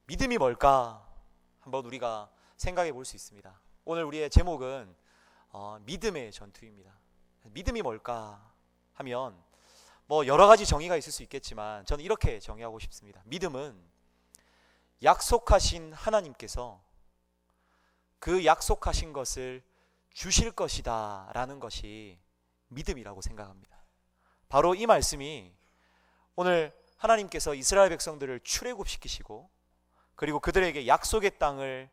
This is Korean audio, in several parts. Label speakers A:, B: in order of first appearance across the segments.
A: 믿음이 뭘까? 한번 우리가 생각해 볼 수 있습니다. 오늘 우리의 제목은 믿음의 전투입니다. 믿음이 뭘까 하면 여러 가지 정의가 있을 수 있겠지만 저는 이렇게 정의하고 싶습니다. 믿음은 약속하신 하나님께서 그 약속하신 것을 주실 것이다 라는 것이 믿음이라고 생각합니다. 바로 이 말씀이 오늘 하나님께서 이스라엘 백성들을 출애굽시키시고 그리고 그들에게 약속의 땅을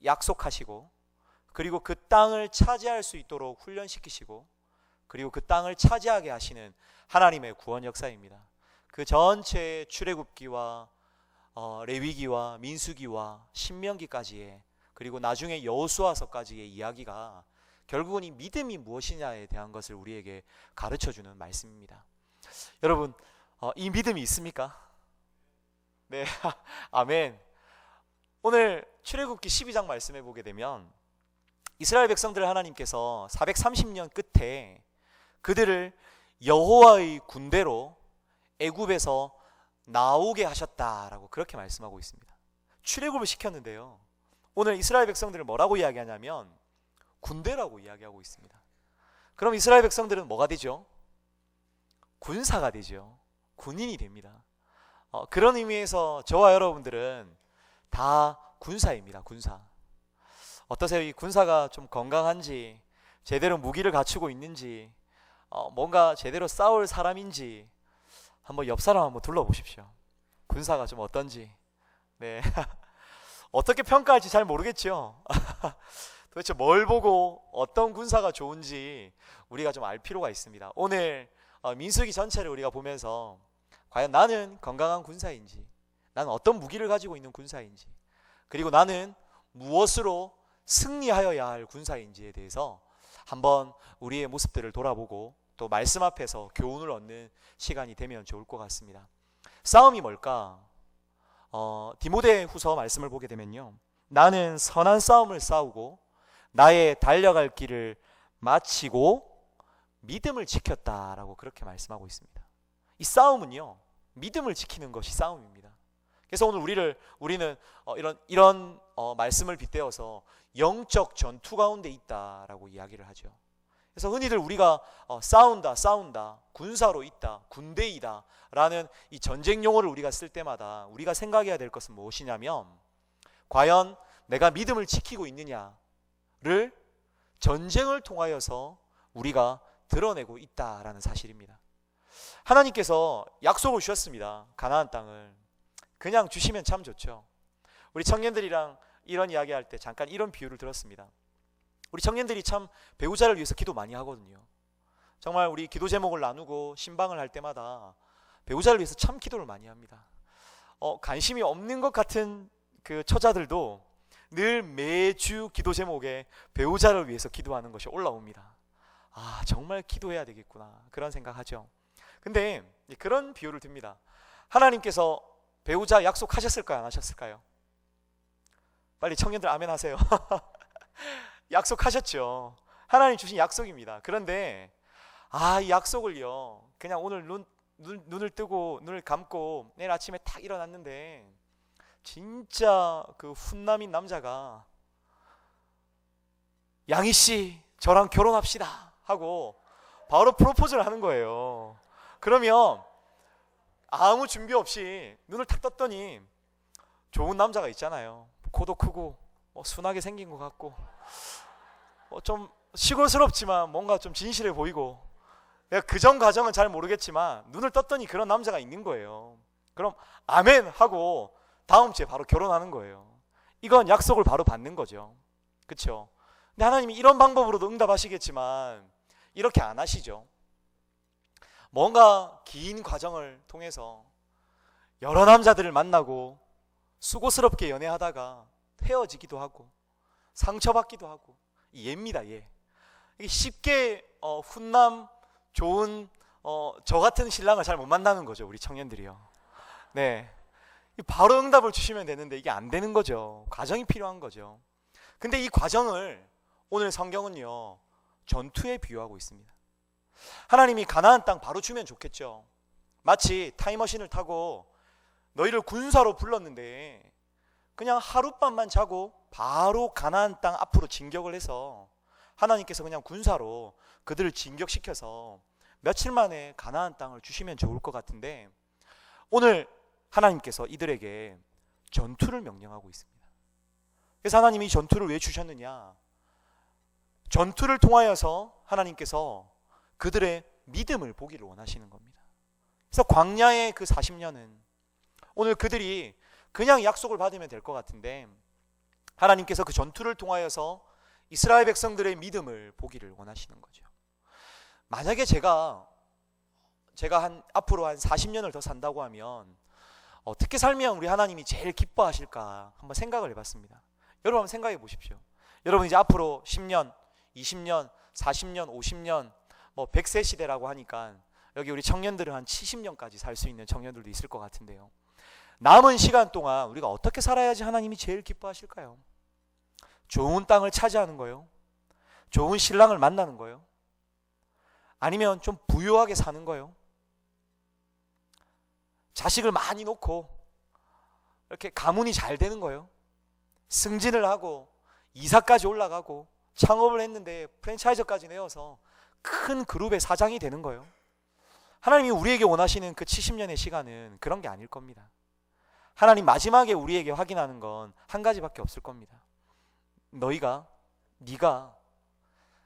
A: 약속하시고 그리고 그 땅을 차지할 수 있도록 훈련시키시고 그리고 그 땅을 차지하게 하시는 하나님의 구원 역사입니다. 그 전체의 출애굽기와 레위기와 민수기와 신명기까지의 그리고 나중에 여호수아서까지의 이야기가 결국은 이 믿음이 무엇이냐에 대한 것을 우리에게 가르쳐주는 말씀입니다. 여러분 이 믿음이 있습니까? 네, 아멘. 오늘 출애굽기 12장 말씀해 보게 되면 이스라엘 백성들을 하나님께서 430년 끝에 그들을 여호와의 군대로 애굽에서 나오게 하셨다라고 그렇게 말씀하고 있습니다. 출애굽을 시켰는데요, 오늘 이스라엘 백성들을 뭐라고 이야기하냐면 군대라고 이야기하고 있습니다. 그럼 이스라엘 백성들은 뭐가 되죠? 군사가 되죠. 군인이 됩니다. 그런 의미에서 저와 여러분들은 다 군사입니다. 군사. 어떠세요? 이 군사가 좀 건강한지, 제대로 무기를 갖추고 있는지, 뭔가 제대로 싸울 사람인지 한번 옆 사람 한번 둘러보십시오. 군사가 좀 어떤지. 네. 어떻게 평가할지 잘 모르겠죠. 도대체 뭘 보고 어떤 군사가 좋은지 우리가 좀 알 필요가 있습니다. 오늘 민수기 전체를 우리가 보면서 과연 나는 건강한 군사인지, 나는 어떤 무기를 가지고 있는 군사인지, 그리고 나는 무엇으로 승리하여야 할 군사인지에 대해서 한번 우리의 모습들을 돌아보고 또 말씀 앞에서 교훈을 얻는 시간이 되면 좋을 것 같습니다. 싸움이 뭘까? 디모데 후서 말씀을 보게 되면요, 나는 선한 싸움을 싸우고 나의 달려갈 길을 마치고 믿음을 지켰다라고 그렇게 말씀하고 있습니다. 이 싸움은요, 믿음을 지키는 것이 싸움입니다. 그래서 오늘 우리는 이런 말씀을 빗대어서 영적 전투 가운데 있다라고 이야기를 하죠. 그래서 흔히들 우리가 싸운다, 군사로 있다, 군대이다 라는 이 전쟁 용어를 우리가 쓸 때마다 우리가 생각해야 될 것은 무엇이냐면, 과연 내가 믿음을 지키고 있느냐를 전쟁을 통하여서 우리가 드러내고 있다라는 사실입니다. 하나님께서 약속을 주셨습니다. 가나안 땅을 그냥 주시면 참 좋죠. 우리 청년들이랑 이런 이야기할 때 잠깐 이런 비유를 들었습니다. 우리 청년들이 참 배우자를 위해서 기도 많이 하거든요. 정말 우리 기도 제목을 나누고 신방을 할 때마다 배우자를 위해서 참 기도를 많이 합니다. 관심이 없는 것 같은 그 처자들도 늘 매주 기도 제목에 배우자를 위해서 기도하는 것이 올라옵니다. 아, 정말 기도해야 되겠구나 그런 생각하죠. 근데 그런 비유를 듭니다. 하나님께서 배우자 약속하셨을까요? 안 하셨을까요? 빨리 청년들 아멘 하세요. 약속하셨죠. 하나님 주신 약속입니다. 그런데 이 약속을요, 그냥 오늘 눈을 뜨고 눈을 감고 내일 아침에 딱 일어났는데 진짜 그 훈남인 남자가 양희씨 저랑 결혼합시다 하고 바로 프로포즈를 하는 거예요. 그러면 아무 준비 없이 눈을 탁 떴더니 좋은 남자가 있잖아요. 코도 크고 순하게 생긴 것 같고 좀 시골스럽지만 뭔가 좀 진실해 보이고, 내가 그전 과정은 잘 모르겠지만 눈을 떴더니 그런 남자가 있는 거예요. 그럼 아멘 하고 다음 주에 바로 결혼하는 거예요. 이건 약속을 바로 받는 거죠. 그렇죠? 근데 하나님이 이런 방법으로도 응답하시겠지만 이렇게 안 하시죠. 뭔가 긴 과정을 통해서 여러 남자들을 만나고 수고스럽게 연애하다가 헤어지기도 하고 상처받기도 하고, 예입니다. 예. 이게 쉽게 훈남 좋은 저 같은 신랑을 잘 못 만나는 거죠, 우리 청년들이요. 네, 바로 응답을 주시면 되는데 이게 안 되는 거죠. 과정이 필요한 거죠. 근데 이 과정을 오늘 성경은요 전투에 비유하고 있습니다. 하나님이 가나안 땅 바로 주면 좋겠죠. 마치 타임머신을 타고 너희를 군사로 불렀는데 그냥 하룻밤만 자고 바로 가나안 땅 앞으로 진격을 해서 하나님께서 그냥 군사로 그들을 진격시켜서 며칠 만에 가나안 땅을 주시면 좋을 것 같은데, 오늘 하나님께서 이들에게 전투를 명령하고 있습니다. 그래서 하나님이 전투를 왜 주셨느냐? 전투를 통하여서 하나님께서 그들의 믿음을 보기를 원하시는 겁니다. 그래서 광야의 그 40년은 오늘 그들이 그냥 약속을 받으면 될 것 같은데, 하나님께서 그 전투를 통하여서 이스라엘 백성들의 믿음을 보기를 원하시는 거죠. 만약에 제가 앞으로 한 40년을 더 산다고 하면 어떻게 살면 우리 하나님이 제일 기뻐하실까 한번 생각을 해봤습니다. 여러분 한번 생각해 보십시오. 여러분 이제 앞으로 10년, 20년, 40년, 50년, 100세 시대라고 하니까 여기 우리 청년들은 한 70년까지 살 수 있는 청년들도 있을 것 같은데요. 남은 시간 동안 우리가 어떻게 살아야지 하나님이 제일 기뻐하실까요? 좋은 땅을 차지하는 거요? 좋은 신랑을 만나는 거요? 아니면 좀 부유하게 사는 거요? 자식을 많이 놓고 이렇게 가문이 잘 되는 거요? 승진을 하고 이사까지 올라가고 창업을 했는데 프랜차이즈까지 내어서 큰 그룹의 사장이 되는 거요? 하나님이 우리에게 원하시는 그 70년의 시간은 그런 게 아닐 겁니다. 하나님 마지막에 우리에게 확인하는 건 한 가지밖에 없을 겁니다. 네가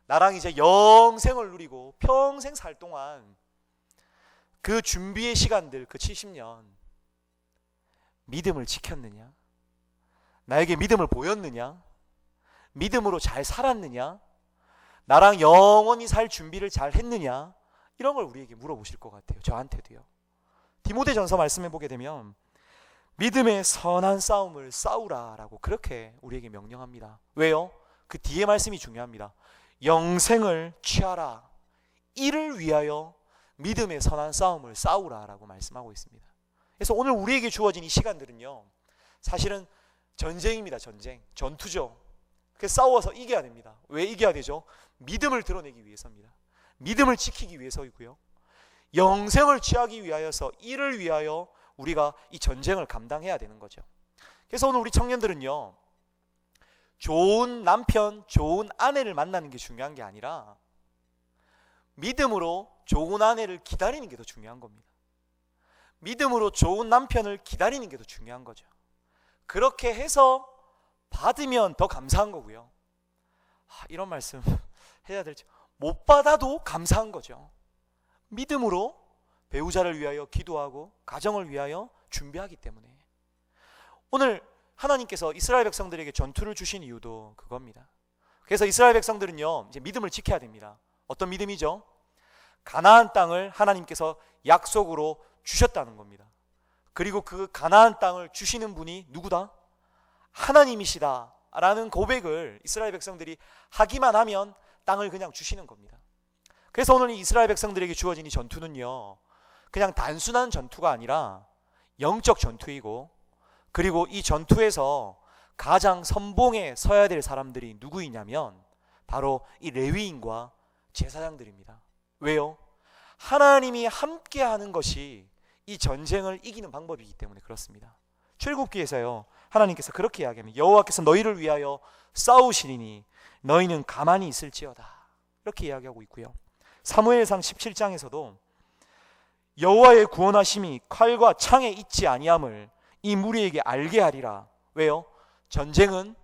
A: 나랑 이제 영생을 누리고 평생 살 동안 그 준비의 시간들, 그 70년 믿음을 지켰느냐? 나에게 믿음을 보였느냐? 믿음으로 잘 살았느냐? 나랑 영원히 살 준비를 잘 했느냐? 이런 걸 우리에게 물어보실 것 같아요. 저한테도요. 디모데전서 말씀해 보게 되면 믿음의 선한 싸움을 싸우라라고 그렇게 우리에게 명령합니다. 왜요? 그 뒤에 말씀이 중요합니다. 영생을 취하라. 이를 위하여 믿음의 선한 싸움을 싸우라라고 말씀하고 있습니다. 그래서 오늘 우리에게 주어진 이 시간들은요, 사실은 전쟁입니다. 전투죠. 그래서 싸워서 이겨야 됩니다. 왜 이겨야 되죠? 믿음을 드러내기 위해서입니다. 믿음을 지키기 위해서이고요, 영생을 취하기 위하여서, 이를 위하여 우리가 이 전쟁을 감당해야 되는 거죠. 그래서 오늘 우리 청년들은요, 좋은 남편, 좋은 아내를 만나는 게 중요한 게 아니라 믿음으로 좋은 아내를 기다리는 게 더 중요한 겁니다. 믿음으로 좋은 남편을 기다리는 게 더 중요한 거죠. 그렇게 해서 받으면 더 감사한 거고요. 이런 말씀 해야 될지, 못 받아도 감사한 거죠. 믿음으로 배우자를 위하여 기도하고 가정을 위하여 준비하기 때문에 오늘 하나님께서 이스라엘 백성들에게 전투를 주신 이유도 그겁니다. 그래서 이스라엘 백성들은요, 이제 믿음을 지켜야 됩니다. 어떤 믿음이죠? 가나안 땅을 하나님께서 약속으로 주셨다는 겁니다. 그리고 그 가나안 땅을 주시는 분이 누구다? 하나님이시다 라는 고백을 이스라엘 백성들이 하기만 하면 땅을 그냥 주시는 겁니다. 그래서 오늘 이스라엘 백성들에게 주어진 이 전투는요, 그냥 단순한 전투가 아니라 영적 전투이고, 그리고 이 전투에서 가장 선봉에 서야 될 사람들이 누구이냐면 바로 이 레위인과 제사장들입니다. 왜요? 하나님이 함께하는 것이 이 전쟁을 이기는 방법이기 때문에 그렇습니다. 출애굽기에서요, 하나님께서 그렇게 이야기합니다. 여호와께서 너희를 위하여 싸우시리니 너희는 가만히 있을지어다, 이렇게 이야기하고 있고요. 사무엘상 17장에서도 여호와의 구원하심이 칼과 창에 있지 아니함을 이 무리에게 알게 하리라. 왜요? 전쟁은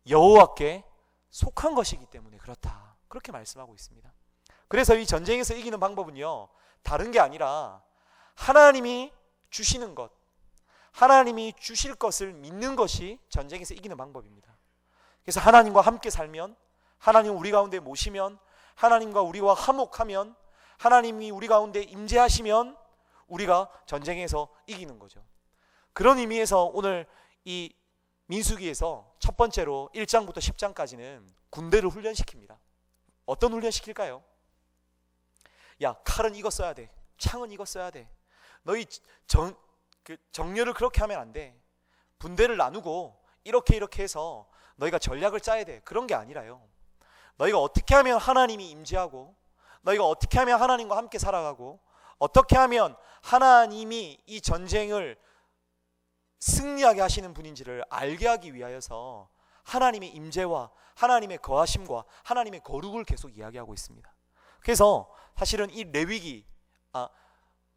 A: 여호와께 속한 것이기 때문에 그렇다, 그렇게 말씀하고 있습니다. 그래서 이 전쟁에서 이기는 방법은요, 다른 게 아니라 하나님이 주시는 것, 하나님이 주실 것을 믿는 것이 전쟁에서 이기는 방법입니다. 그래서 하나님과 함께 살면, 하나님 우리 가운데 모시면, 하나님과 우리와 화목하면, 하나님이 우리 가운데 임재하시면 우리가 전쟁에서 이기는 거죠. 그런 의미에서 오늘 이 민수기에서 첫 번째로 1장부터 10장까지는 군대를 훈련시킵니다. 어떤 훈련 시킬까요? 야, 칼은 이거 써야 돼, 창은 이거 써야 돼, 너희 정렬을 그렇게 하면 안 돼, 분대를 나누고 이렇게 해서 너희가 전략을 짜야 돼, 그런 게 아니라요, 너희가 어떻게 하면 하나님이 임재하고, 너희가 어떻게 하면 하나님과 함께 살아가고, 어떻게 하면 하나님이 이 전쟁을 승리하게 하시는 분인지를 알게 하기 위하여서 하나님의 임재와 하나님의 거하심과 하나님의 거룩을 계속 이야기하고 있습니다. 그래서 사실은 이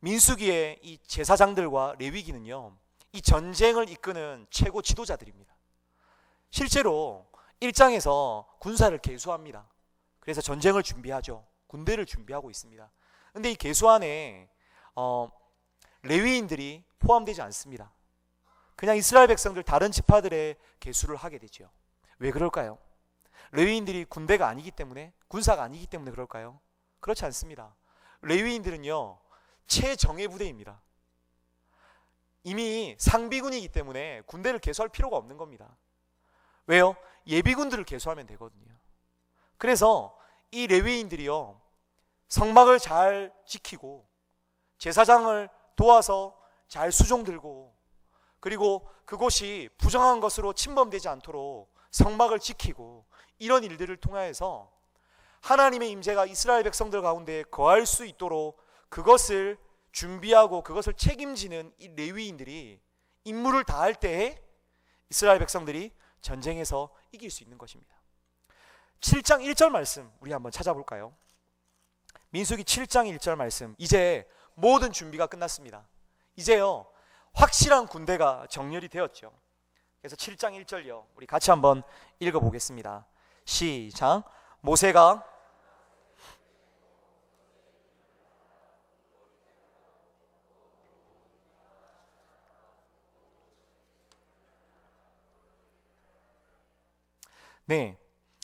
A: 민수기의 이 제사장들과 레위기는요, 이 전쟁을 이끄는 최고 지도자들입니다. 실제로 1장에서 군사를 계수합니다. 그래서 전쟁을 준비하죠. 군대를 준비하고 있습니다. 근데 이 계수 안에 레위인들이 포함되지 않습니다. 그냥 이스라엘 백성들 다른 지파들의 계수를 하게 되죠. 왜 그럴까요? 레위인들이 군대가 아니기 때문에, 군사가 아니기 때문에 그럴까요? 그렇지 않습니다. 레위인들은요, 최정예 부대입니다. 이미 상비군이기 때문에 군대를 계수할 필요가 없는 겁니다. 왜요? 예비군들을 계수하면 되거든요. 그래서 이 레위인들이요, 성막을 잘 지키고 제사장을 도와서 잘 수종 들고, 그리고 그곳이 부정한 것으로 침범되지 않도록 성막을 지키고, 이런 일들을 통하여서 하나님의 임재가 이스라엘 백성들 가운데 거할 수 있도록 그것을 준비하고 그것을 책임지는 이 레위인들이 임무를 다할 때에 이스라엘 백성들이 전쟁에서 이길 수 있는 것입니다. 7장 1절 말씀 우리 한번 찾아볼까요? 민수기 7장 1절 말씀. 이제 모든 준비가 끝났습니다. 이제요, 확실한 군대가 정렬이 되었죠. 그래서 7장 1절요, 우리 같이 한번 읽어보겠습니다. 시작. 모세가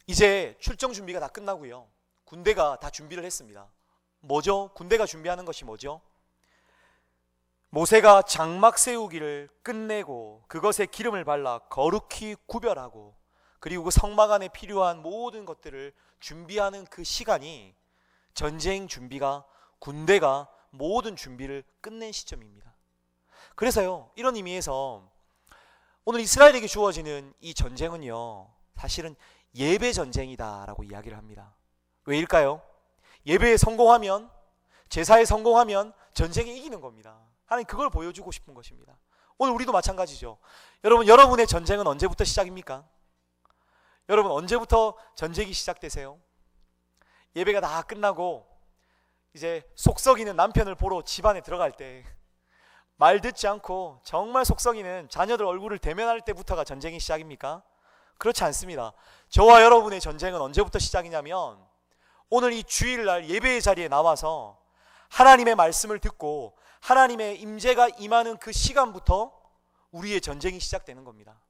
A: 이제 출정 준비가 다 끝나고요, 군대가 다 준비를 했습니다. 뭐죠? 군대가 준비하는 것이 뭐죠? 모세가 장막 세우기를 끝내고 그것에 기름을 발라 거룩히 구별하고, 그리고 그 성막 안에 필요한 모든 것들을 준비하는 그 시간이 전쟁 준비가, 군대가 모든 준비를 끝낸 시점입니다. 그래서요, 이런 의미에서 오늘 이스라엘에게 주어지는 이 전쟁은요, 사실은 예배 전쟁이다라고 이야기를 합니다. 왜일까요? 예배에 성공하면, 제사에 성공하면 전쟁에 이기는 겁니다. 하나님 그걸 보여주고 싶은 것입니다. 오늘 우리도 마찬가지죠. 여러분의 전쟁은 언제부터 시작입니까? 여러분 언제부터 전쟁이 시작되세요? 예배가 다 끝나고 이제 속 썩이는 남편을 보러 집안에 들어갈 때, 말 듣지 않고 정말 속 썩이는 자녀들 얼굴을 대면할 때부터가 전쟁이 시작입니까? 그렇지 않습니다. 저와 여러분의 전쟁은 언제부터 시작이냐면, 오늘 이 주일날 예배의 자리에 나와서 하나님의 말씀을 듣고 하나님의 임재가 임하는 그 시간부터 우리의 전쟁이 시작되는 겁니다.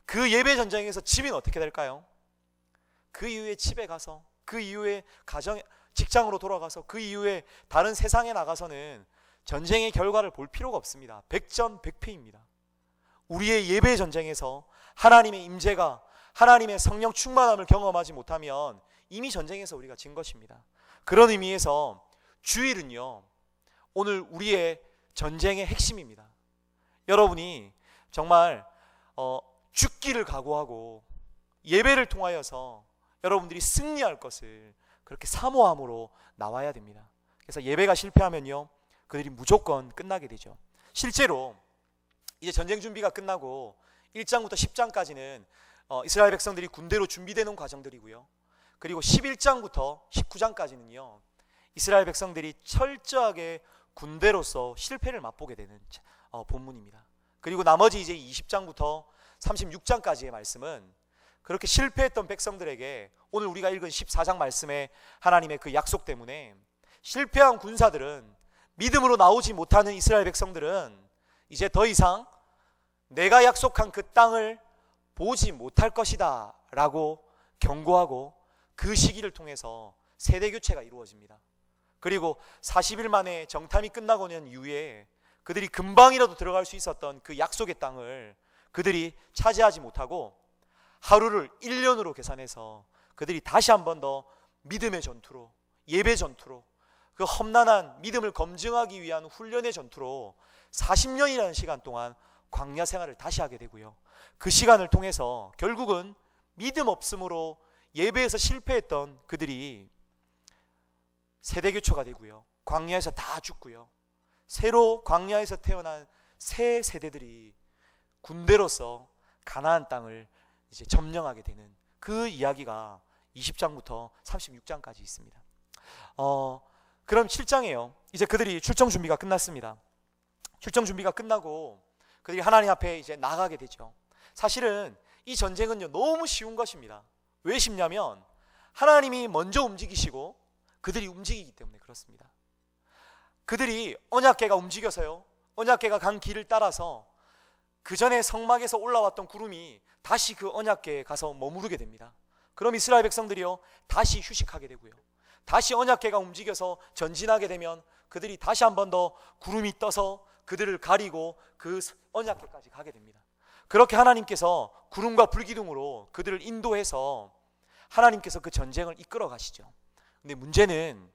A: 그 예배 전쟁에서 지면 어떻게 될까요? 그 이후에 집에 가서, 그 이후에 직장으로 돌아가서, 그 이후에 다른 세상에 나가서는 전쟁의 결과를 볼 필요가 없습니다. 백전백패입니다. 우리의 예배 전쟁에서 하나님의 임재가, 하나님의 성령 충만함을 경험하지 못하면 이미 전쟁에서 우리가 진 것입니다. 그런 의미에서 주일은요, 오늘 우리의 전쟁의 핵심입니다. 여러분이 정말 죽기를 각오하고 예배를 통하여서 여러분들이 승리할 것을 그렇게 사모함으로 나와야 됩니다. 그래서 예배가 실패하면요, 그들이 무조건 끝나게 되죠. 실제로 이제 전쟁 준비가 끝나고 1장부터 10장까지는 이스라엘 백성들이 군대로 준비되는 과정들이고요, 그리고 11장부터 19장까지는요 이스라엘 백성들이 철저하게 군대로서 실패를 맛보게 되는 본문입니다. 그리고 나머지 이제 20장부터 36장까지의 말씀은 그렇게 실패했던 백성들에게 오늘 우리가 읽은 14장 말씀에 하나님의 그 약속 때문에 실패한 군사들은, 믿음으로 나오지 못하는 이스라엘 백성들은 이제 더 이상 내가 약속한 그 땅을 보지 못할 것이다 라고 경고하고, 그 시기를 통해서 세대 교체가 이루어집니다. 그리고 40일 만에 정탐이 끝나고 난 이후에 그들이 금방이라도 들어갈 수 있었던 그 약속의 땅을 그들이 차지하지 못하고 하루를 1년으로 계산해서 그들이 다시 한 번 더 믿음의 전투로, 예배 전투로, 그 험난한 믿음을 검증하기 위한 훈련의 전투로 40년이라는 시간 동안 광야 생활을 다시 하게 되고요, 그 시간을 통해서 결국은 믿음 없음으로 예배에서 실패했던 그들이 세대교초가 되고요, 광야에서 다 죽고요, 새로 광야에서 태어난 새 세대들이 군대로서 가나안 땅을 이제 점령하게 되는 그 이야기가 20장부터 36장까지 있습니다. 그럼 7장이에요. 이제 그들이 출정 준비가 끝났습니다. 출정 준비가 끝나고 그들이 하나님 앞에 이제 나가게 되죠. 사실은 이 전쟁은요, 너무 쉬운 것입니다. 왜 쉽냐면 하나님이 먼저 움직이시고 그들이 움직이기 때문에 그렇습니다. 그들이 언약궤가 움직여서요, 언약궤가 간 길을 따라서 그 전에 성막에서 올라왔던 구름이 다시 그 언약궤에 가서 머무르게 됩니다. 그럼 이스라엘 백성들이요, 다시 휴식하게 되고요, 다시 언약궤가 움직여서 전진하게 되면 그들이 다시 한 번 더 구름이 떠서 그들을 가리고 그 언약궤까지 가게 됩니다. 그렇게 하나님께서 구름과 불기둥으로 그들을 인도해서 하나님께서 그 전쟁을 이끌어 가시죠. 근데 문제는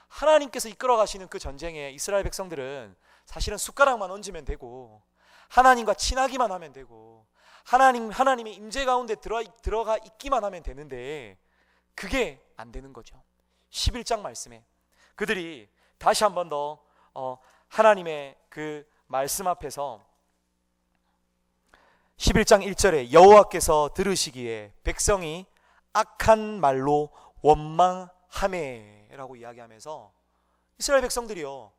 A: 하나님께서 이끌어 가시는 그 전쟁에 이스라엘 백성들은 사실은 숟가락만 얹으면 되고 하나님과 친하기만 하면 되고 하나님의 임재 가운데 들어가 있기만 하면 되는데 그게 안 되는 거죠. 11장 말씀에 그들이 다시 한 번 더 하나님의 그 말씀 앞에서 11장 1절에 여호와께서 들으시기에 백성이 악한 말로 원망하매 라고 이야기하면서 이스라엘 백성들이요,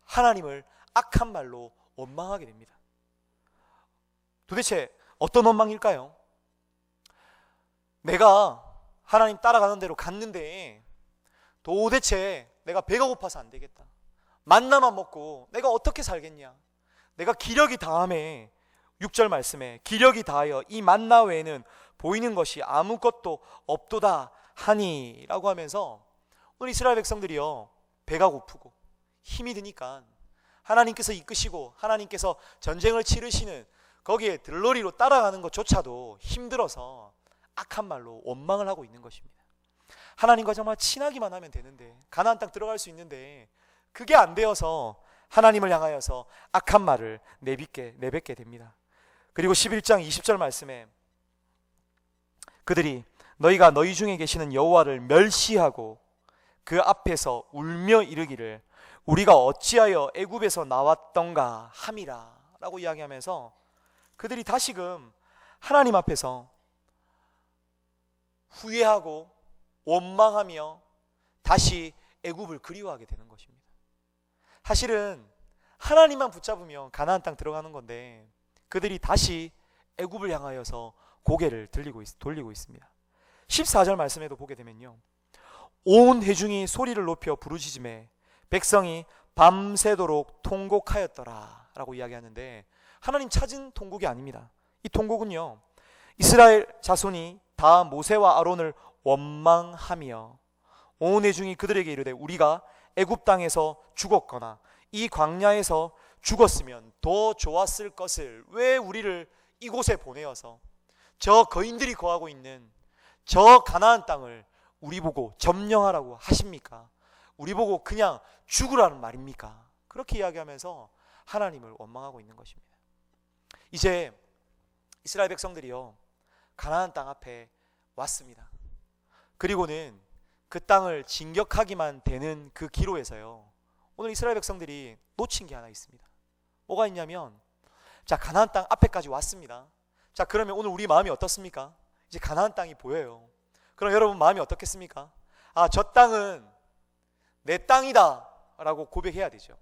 A: 하나님을 악한 말로 원망하게 됩니다. 도대체 어떤 원망일까요? 내가 하나님 따라가는 대로 갔는데 도대체 내가 배가 고파서 안 되겠다, 만나만 먹고 내가 어떻게 살겠냐, 내가 기력이 다함에 6절 말씀에 기력이 다하여 이 만나 외에는 보이는 것이 아무것도 없도다 하니 라고 하면서 오늘 이스라엘 백성들이요, 배가 고프고 힘이 드니까 하나님께서 이끄시고 하나님께서 전쟁을 치르시는 거기에 들러리로 따라가는 것조차도 힘들어서 악한 말로 원망을 하고 있는 것입니다. 하나님과 정말 친하기만 하면 되는데, 가나안 땅 들어갈 수 있는데 그게 안 되어서 하나님을 향하여서 악한 말을 내뱉게 됩니다. 그리고 11장 20절 말씀에 그들이 너희가 너희 중에 계시는 여호와를 멸시하고 그 앞에서 울며 이르기를 우리가 어찌하여 애굽에서 나왔던가 함이라 라고 이야기하면서 그들이 다시금 하나님 앞에서 후회하고 원망하며 다시 애굽을 그리워하게 되는 것입니다. 사실은 하나님만 붙잡으면 가나안 땅 들어가는 건데 그들이 다시 애굽을 향하여서 고개를 돌리고 있습니다. 14절 말씀에도 보게 되면요, 온 회중이 소리를 높여 부르짖음에 백성이 밤새도록 통곡하였더라 라고 이야기하는데, 하나님 찾은 통곡이 아닙니다. 이 통곡은요, 이스라엘 자손이 다 모세와 아론을 원망하며 온 회중이 그들에게 이르되 우리가 애굽 땅에서 죽었거나 이 광야에서 죽었으면 더 좋았을 것을 왜 우리를 이곳에 보내어서 저 거인들이 거하고 있는 저 가나안 땅을 우리 보고 점령하라고 하십니까? 우리 보고 그냥 죽으라는 말입니까? 그렇게 이야기하면서 하나님을 원망하고 있는 것입니다. 이제 이스라엘 백성들이요, 가나안 땅 앞에 왔습니다. 그리고는 그 땅을 진격하기만 되는 그 기로에서요, 오늘 이스라엘 백성들이 놓친 게 하나 있습니다. 뭐가 있냐면, 자, 가나안 땅 앞에까지 왔습니다. 자, 그러면 오늘 우리 마음이 어떻습니까? 이제 가나안 땅이 보여요. 그럼 여러분 마음이 어떻겠습니까? 아, 저 땅은 내 땅이다 라고 고백해야 되죠.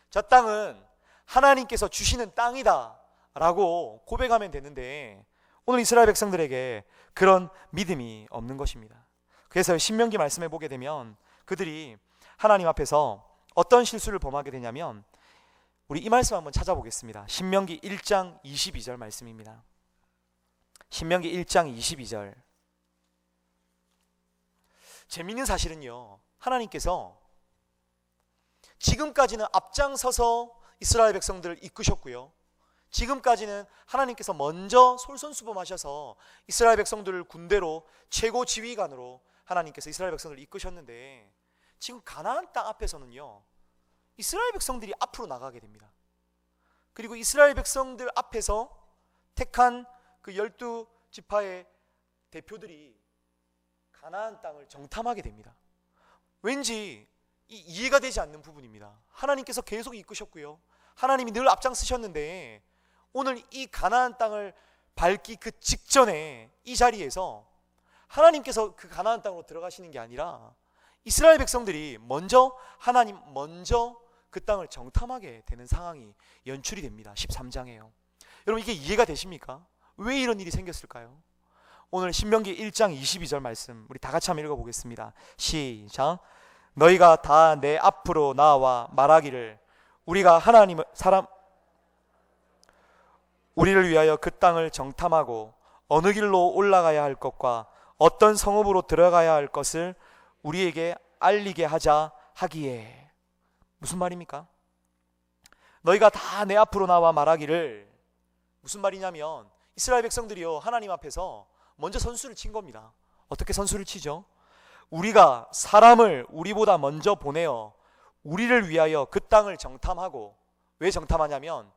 A: 저 땅은 하나님께서 주시는 땅이다 라고 고백하면 되는데 오늘 이스라엘 백성들에게 그런 믿음이 없는 것입니다. 그래서 신명기 말씀에 보게 되면 그들이 하나님 앞에서 어떤 실수를 범하게 되냐면, 우리 이 말씀 한번 찾아보겠습니다. 신명기 1장 22절 말씀입니다. 신명기 1장 22절. 재미있는 사실은요, 하나님께서 지금까지는 앞장서서 이스라엘 백성들을 이끄셨고요, 지금까지는 하나님께서 먼저 솔선수범하셔서 이스라엘 백성들을 군대로 최고 지휘관으로 하나님께서 이스라엘 백성들을 이끄셨는데, 지금 가나안 땅 앞에서는요, 이스라엘 백성들이 앞으로 나가게 됩니다. 그리고 이스라엘 백성들 앞에서 택한 그 12지파의 대표들이 가나안 땅을 정탐하게 됩니다. 왠지 이해가 되지 않는 부분입니다. 하나님께서 계속 이끄셨고요, 하나님이 늘 앞장서셨는데 오늘 이 가나안 땅을 밟기 그 직전에 이 자리에서 하나님께서 그 가나안 땅으로 들어가시는 게 아니라 이스라엘 백성들이 하나님 먼저 그 땅을 정탐하게 되는 상황이 연출이 됩니다. 13장에요. 여러분, 이게 이해가 되십니까? 왜 이런 일이 생겼을까요? 오늘 신명기 1장 22절 말씀 우리 다 같이 한번 읽어보겠습니다. 시작. 너희가 다 내 앞으로 나와 말하기를 우리를 위하여 그 땅을 정탐하고 어느 길로 올라가야 할 것과 어떤 성읍으로 들어가야 할 것을 우리에게 알리게 하자 하기에. 무슨 말입니까? 너희가 다 내 앞으로 나와 말하기를. 무슨 말이냐면 이스라엘 백성들이요, 하나님 앞에서 먼저 선수를 친 겁니다. 어떻게 선수를 치죠? 우리가 사람을 우리보다 먼저 보내어 우리를 위하여 그 땅을 정탐하고, 왜 정탐하냐면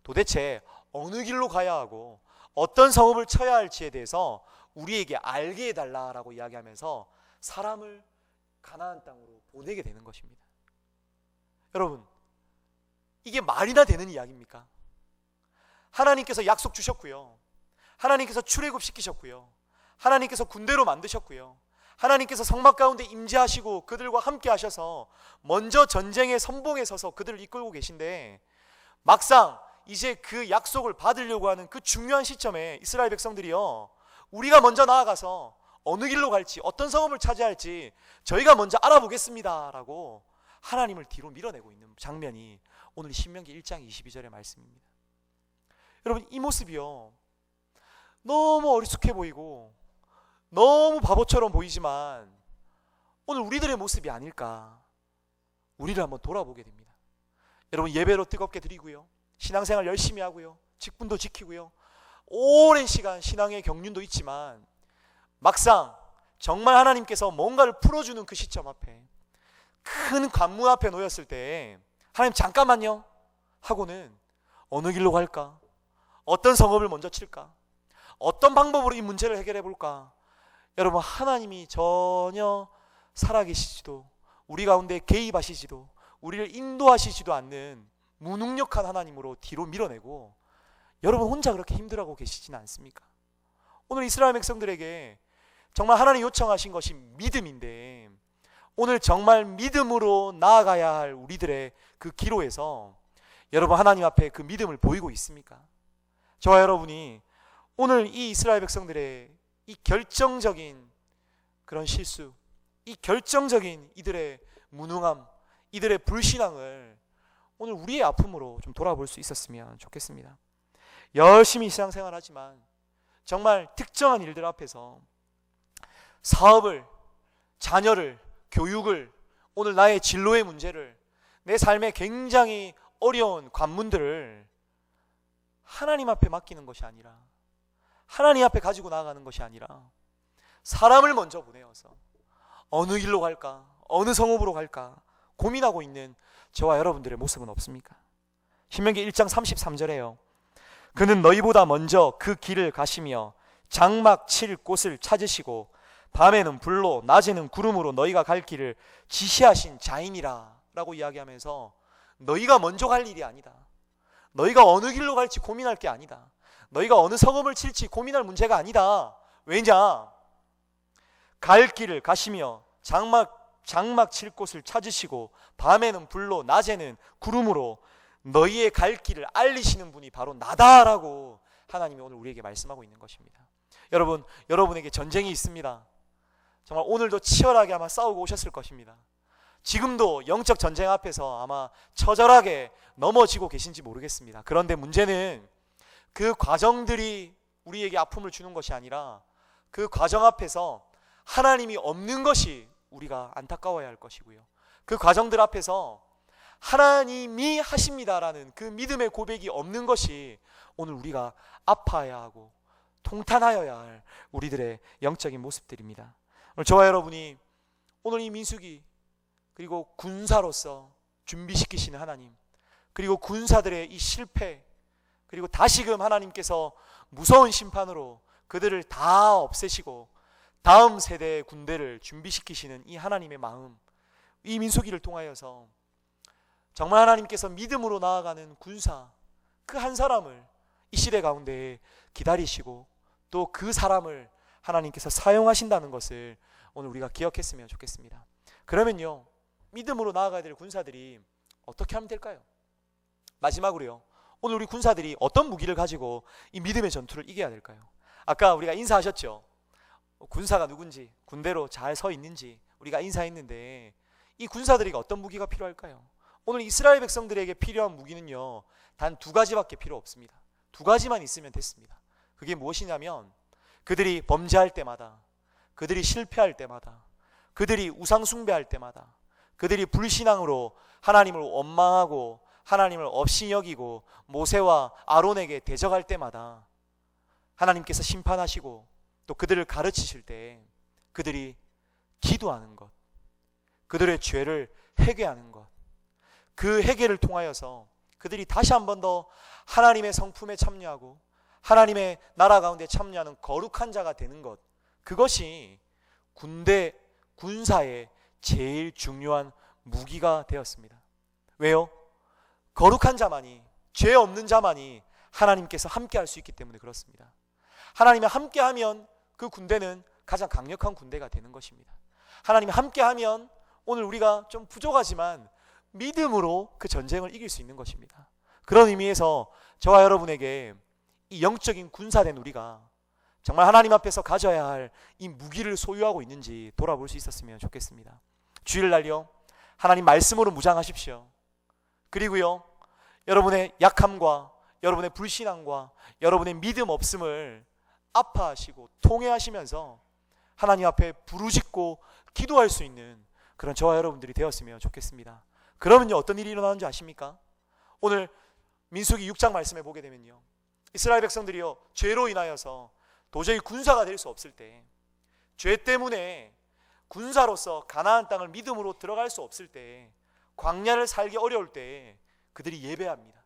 A: 도대체 어느 길로 가야 하고 어떤 성읍을 쳐야 할지에 대해서 우리에게 알게 해달라라고 이야기하면서 사람을 가나안 땅으로 보내게 되는 것입니다. 여러분, 이게 말이나 되는 이야기입니까? 하나님께서 약속 주셨고요, 하나님께서 출애굽시키셨고요, 하나님께서 군대로 만드셨고요, 하나님께서 성막 가운데 임재하시고 그들과 함께 하셔서 먼저 전쟁의 선봉에 서서 그들을 이끌고 계신데, 막상 이제 그 약속을 받으려고 하는 그 중요한 시점에 이스라엘 백성들이요, 우리가 먼저 나아가서 어느 길로 갈지 어떤 성읍을 차지할지 저희가 먼저 알아보겠습니다 라고 하나님을 뒤로 밀어내고 있는 장면이 오늘 신명기 1장 22절의 말씀입니다. 여러분, 이 모습이요, 너무 어리숙해 보이고 너무 바보처럼 보이지만 오늘 우리들의 모습이 아닐까, 우리를 한번 돌아보게 됩니다. 여러분, 예배로 뜨겁게 드리고요, 신앙생활 열심히 하고요, 직분도 지키고요, 오랜 시간 신앙의 경륜도 있지만 막상 정말 하나님께서 뭔가를 풀어주는 그 시점 앞에, 큰 관문 앞에 놓였을 때 하나님 잠깐만요 하고는 어느 길로 갈까? 어떤 성읍을 먼저 칠까? 어떤 방법으로 이 문제를 해결해 볼까? 여러분, 하나님이 전혀 살아계시지도 우리 가운데 개입하시지도 우리를 인도하시지도 않는 무능력한 하나님으로 뒤로 밀어내고 여러분 혼자 그렇게 힘들어하고 계시지는 않습니까? 오늘 이스라엘 백성들에게 정말 하나님 요청하신 것이 믿음인데, 오늘 정말 믿음으로 나아가야 할 우리들의 그 기로에서 여러분 하나님 앞에 그 믿음을 보이고 있습니까? 저와 여러분이 오늘 이 이스라엘 백성들의 이 결정적인 그런 실수, 이 결정적인 이들의 무능함, 이들의 불신앙을 오늘 우리의 아픔으로 좀 돌아볼 수 있었으면 좋겠습니다. 열심히 신앙생활하지만 정말 특정한 일들 앞에서 사업을, 자녀를, 교육을, 오늘 나의 진로의 문제를, 내 삶의 굉장히 어려운 관문들을 하나님 앞에 맡기는 것이 아니라, 하나님 앞에 가지고 나아가는 것이 아니라 사람을 먼저 보내어서 어느 길로 갈까, 어느 성읍으로 갈까 고민하고 있는 저와 여러분들의 모습은 없습니까? 신명기 1장 33절에요. 그는 너희보다 먼저 그 길을 가시며 장막 칠 곳을 찾으시고 밤에는 불로 낮에는 구름으로 너희가 갈 길을 지시하신 자이니라 라고 이야기하면서 너희가 먼저 갈 일이 아니다, 너희가 어느 길로 갈지 고민할 게 아니다, 너희가 어느 성읍을 칠지 고민할 문제가 아니다. 왜냐? 갈 길을 가시며 장막 칠 곳을 찾으시고 밤에는 불로 낮에는 구름으로 너희의 갈 길을 알리시는 분이 바로 나다라고 하나님이 오늘 우리에게 말씀하고 있는 것입니다. 여러분, 여러분에게 전쟁이 있습니다. 정말 오늘도 치열하게 아마 싸우고 오셨을 것입니다. 지금도 영적 전쟁 앞에서 아마 처절하게 넘어지고 계신지 모르겠습니다. 그런데 문제는 그 과정들이 우리에게 아픔을 주는 것이 아니라 그 과정 앞에서 하나님이 없는 것이 우리가 안타까워야 할 것이고요, 그 과정들 앞에서 하나님이 하십니다라는 그 믿음의 고백이 없는 것이 오늘 우리가 아파야 하고 통탄하여야 할 우리들의 영적인 모습들입니다. 오늘 저와 여러분이 오늘 이 민수기, 그리고 군사로서 준비시키시는 하나님, 그리고 군사들의 이 실패, 그리고 다시금 하나님께서 무서운 심판으로 그들을 다 없애시고 다음 세대의 군대를 준비시키시는 이 하나님의 마음, 이 민수기를 통하여서 정말 하나님께서 믿음으로 나아가는 군사 그 한 사람을 이 시대 가운데 기다리시고 또 그 사람을 하나님께서 사용하신다는 것을 오늘 우리가 기억했으면 좋겠습니다. 그러면요, 믿음으로 나아가야 될 군사들이 어떻게 하면 될까요? 마지막으로요, 오늘 우리 군사들이 어떤 무기를 가지고 이 믿음의 전투를 이겨야 될까요? 아까 우리가 인사하셨죠. 군사가 누군지, 군대로 잘 서 있는지 우리가 인사했는데, 이 군사들이 어떤 무기가 필요할까요? 오늘 이스라엘 백성들에게 필요한 무기는요, 단 두 가지밖에 필요 없습니다. 두 가지만 있으면 됐습니다. 그게 무엇이냐면, 그들이 범죄할 때마다, 그들이 실패할 때마다, 그들이 우상 숭배할 때마다, 그들이 불신앙으로 하나님을 원망하고 하나님을 없이 여기고 모세와 아론에게 대적할 때마다 하나님께서 심판하시고 또 그들을 가르치실 때 그들이 기도하는 것, 그들의 죄를 회개하는 것, 그 회개를 통하여서 그들이 다시 한 번 더 하나님의 성품에 참여하고 하나님의 나라 가운데 참여하는 거룩한 자가 되는 것, 그것이 군사의 제일 중요한 무기가 되었습니다. 왜요? 거룩한 자만이, 죄 없는 자만이 하나님께서 함께 할 수 있기 때문에 그렇습니다. 하나님이 함께 하면 그 군대는 가장 강력한 군대가 되는 것입니다. 하나님이 함께 하면 오늘 우리가 좀 부족하지만 믿음으로 그 전쟁을 이길 수 있는 것입니다. 그런 의미에서 저와 여러분에게 이 영적인 군사된 우리가 정말 하나님 앞에서 가져야 할 이 무기를 소유하고 있는지 돌아볼 수 있었으면 좋겠습니다. 주일 날요, 하나님 말씀으로 무장하십시오. 그리고요, 여러분의 약함과 여러분의 불신앙과 여러분의 믿음 없음을 아파하시고 통회하시면서 하나님 앞에 부르짖고 기도할 수 있는 그런 저와 여러분들이 되었으면 좋겠습니다. 그러면요, 어떤 일이 일어나는지 아십니까? 오늘 민수기 6장 말씀에 보게 되면요, 이스라엘 백성들이요, 죄로 인하여서 도저히 군사가 될 수 없을 때, 죄 때문에 군사로서 가나안 땅을 믿음으로 들어갈 수 없을 때, 광야를 살기 어려울 때 그들이 예배합니다.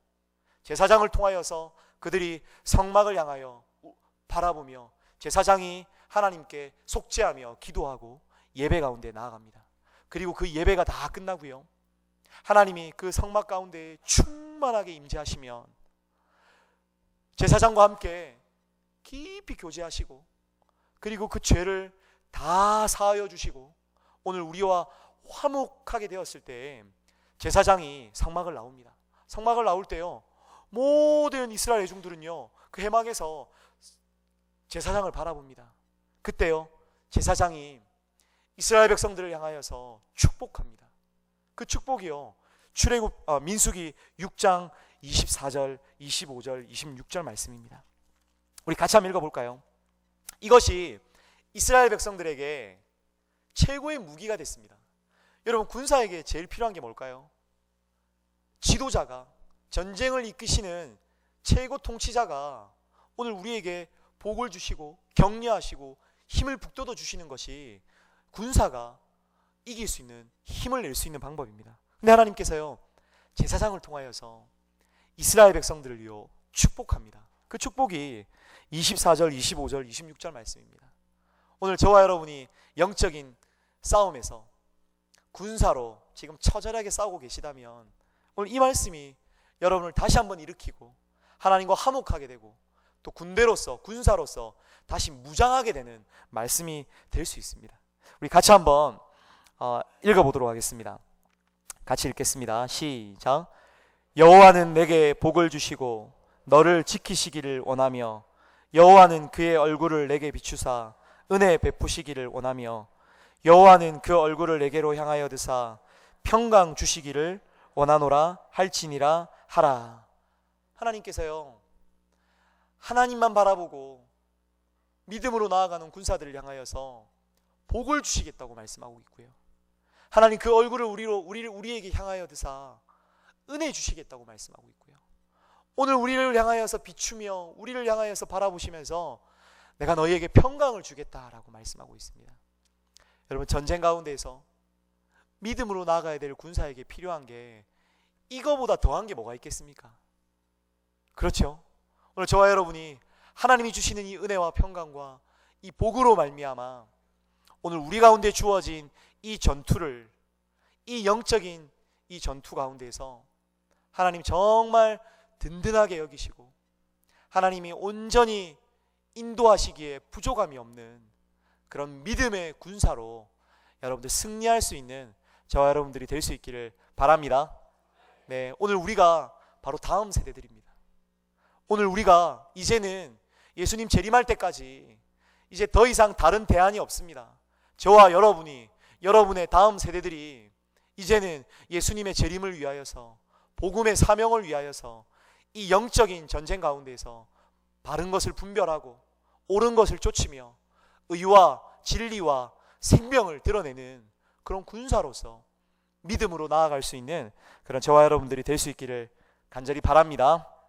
A: 제사장을 통하여서 그들이 성막을 향하여 바라보며 제사장이 하나님께 속죄하며 기도하고 예배 가운데 나아갑니다. 그리고 그 예배가 다 끝나고요, 하나님이 그 성막 가운데 충만하게 임재하시면 제사장과 함께 깊이 교제하시고 그리고 그 죄를 다 사하여 주시고 오늘 우리와 화목하게 되었을 때 제사장이 성막을 나옵니다. 성막을 나올 때요, 모든 이스라엘 회중들은요, 그 해막에서 제사장을 바라봅니다. 그때요, 제사장이 이스라엘 백성들을 향하여서 축복합니다. 그 축복이요, 민수기 6장 24절, 25절, 26절 말씀입니다. 우리 같이 한번 읽어볼까요? 이것이 이스라엘 백성들에게 최고의 무기가 됐습니다. 여러분, 군사에게 제일 필요한 게 뭘까요? 지도자가, 전쟁을 이끄시는 최고 통치자가 오늘 우리에게 복을 주시고 격려하시고 힘을 북돋워 주시는 것이 군사가 이길 수 있는, 힘을 낼 수 있는 방법입니다. 근데 하나님께서요, 제사장을 통하여서 이스라엘 백성들을요 축복합니다. 그 축복이 24절, 25절, 26절 말씀입니다. 오늘 저와 여러분이 영적인 싸움에서 군사로 지금 처절하게 싸우고 계시다면 오늘 이 말씀이 여러분을 다시 한번 일으키고 하나님과 화목하게 되고 또 군대로서, 군사로서 다시 무장하게 되는 말씀이 될 수 있습니다. 우리 같이 한번 읽어보도록 하겠습니다. 같이 읽겠습니다. 시작. 여호와는 내게 복을 주시고 너를 지키시기를 원하며 여호와는 그의 얼굴을 내게 비추사 은혜 베푸시기를 원하며 여호와는 그 얼굴을 내게로 향하여 드사 평강 주시기를 원하노라 할지니라 하라. 하나님께서요, 하나님만 바라보고 믿음으로 나아가는 군사들을 향하여서 복을 주시겠다고 말씀하고 있고요, 하나님 그 얼굴을 우리에게 향하여 드사 은혜 주시겠다고 말씀하고 있고요, 오늘 우리를 향하여서 비추며 우리를 향하여서 바라보시면서 내가 너희에게 평강을 주겠다라고 말씀하고 있습니다. 여러분, 전쟁 가운데에서 믿음으로 나아가야 될 군사에게 필요한 게 이거보다 더한 게 뭐가 있겠습니까? 그렇죠? 오늘 저와 여러분이 하나님이 주시는 이 은혜와 평강과 이 복으로 말미암아 오늘 우리 가운데 주어진 이 전투를, 이 영적인 이 전투 가운데에서 하나님 정말 든든하게 여기시고 하나님이 온전히 인도하시기에 부족함이 없는 그런 믿음의 군사로 여러분들 승리할 수 있는 저와 여러분들이 될 수 있기를 바랍니다. 네, 오늘 우리가 바로 다음 세대들입니다. 오늘 우리가 이제는 예수님 재림할 때까지 이제 더 이상 다른 대안이 없습니다. 저와 여러분이, 여러분의 다음 세대들이 이제는 예수님의 재림을 위하여서, 복음의 사명을 위하여서 이 영적인 전쟁 가운데서 바른 것을 분별하고 옳은 것을 쫓으며 의와 진리와 생명을 드러내는 그런 군사로서 믿음으로 나아갈 수 있는 그런 저와 여러분들이 될 수 있기를 간절히 바랍니다.